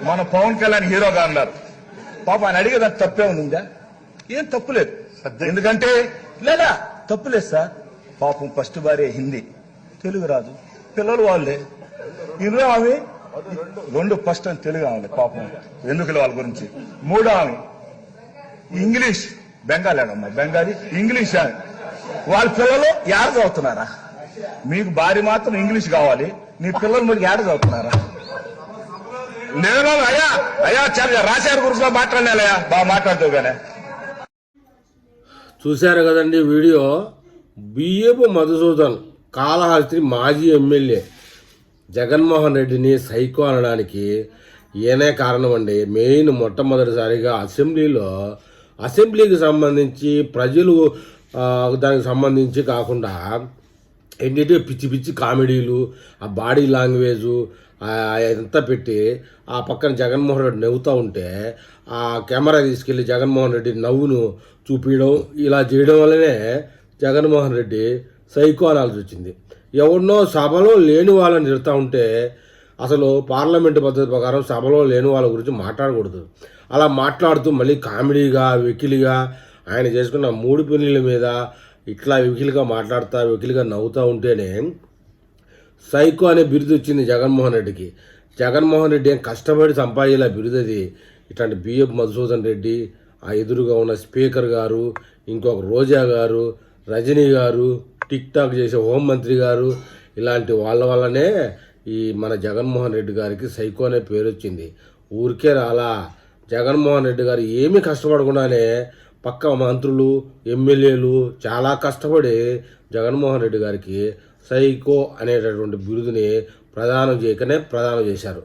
మన పవన్ కళ్యాణ్ హీరోగా అన్నారు. పాప ఆయన అడిగేదాన్ని తప్పే ఉందా? ఏం తప్పులేదు. ఎందుకంటే లేదా తప్పులేదు సార్. పాపం ఫస్ట్ భార్య హిందీ, తెలుగు రాదు, పిల్లలు వాళ్ళే. ఇరవై ఆమె రెండు ఫస్ట్ అని తెలుగు ఆమె పాపం ఎందుకు వాళ్ళ గురించి. మూడో ఆమె ఇంగ్లీష్, బెంగాలీ అమ్మా, బెంగాలీ ఇంగ్లీష్ ఆమె. వాళ్ళ పిల్లలు ఏడ చదువుతున్నారా? మీకు భార్య మాత్రం ఇంగ్లీష్ కావాలి, నీ పిల్లలు మరి ఏడ చదువుతున్నారా? నేను అయ్యా అయ్యా చాలా రాశారు గురించి మాట్లాడాలయ్యా, బాగా మాట్లాడుతావు కానీ. చూశారు కదండి వీడియో. బియ్యపు మధుసూదన్ కాళహస్తి మాజీ ఎమ్మెల్యే జగన్మోహన్ రెడ్డిని సైకో అనడానికి ఈయనే కారణం అండి. మెయిన్ మొట్టమొదటిసారిగా అసెంబ్లీకి సంబంధించి ప్రజలు దానికి సంబంధించి కాకుండా ఏంటంటే పిచ్చి పిచ్చి కామెడీలు, ఆ బాడీ లాంగ్వేజు అంతా పెట్టి ఆ పక్కన జగన్మోహన్ రెడ్డి నవ్వుతూ ఉంటే ఆ కెమెరా తీసుకెళ్ళి జగన్మోహన్ రెడ్డి నవ్వును చూపించడం, ఇలా చేయడం వల్లనే జగన్మోహన్ రెడ్డి సైకో అనాల్సి వచ్చింది. ఎవరినో సభలో లేని వాళ్ళని తిడుతూ ఉంటే అసలు పార్లమెంటు పద్ధతి ప్రకారం సభలో లేని వాళ్ళ గురించి మాట్లాడకూడదు. అలా మాట్లాడుతూ మళ్ళీ కామెడీగా వెకిలిగా ఆయన చేసుకున్న 3 పెళ్లిళ్ళ మీద ఇట్లా వెకిలిగా మాట్లాడుతూ వెకిలిగా నవ్వుతూ ఉంటేనే సైకో అనే బిరుదు వచ్చింది జగన్మోహన్ రెడ్డికి. జగన్మోహన్ రెడ్డి ఏం కష్టపడి సంపాదించేలా బిరుదు అది. ఇట్లాంటి బియ్యపు మధుసూదన్ రెడ్డి, ఆ ఎదురుగా ఉన్న స్పీకర్ గారు, ఇంకొక రోజా గారు, రజనీ గారు, టిక్ టాక్ చేసే హోంమంత్రి గారు, ఇలాంటి వాళ్ళ వల్లనే ఈ మన జగన్మోహన్ రెడ్డి గారికి సైకో అనే పేరు వచ్చింది. ఊరికే రాలా. జగన్మోహన్ రెడ్డి గారు ఏమీ కష్టపడకుండానే పక్క మంత్రులు, ఎమ్మెల్యేలు చాలా కష్టపడి జగన్మోహన్ రెడ్డి గారికి సైకో అనేటటువంటి బిరుదుని ప్రదానం చేశారు.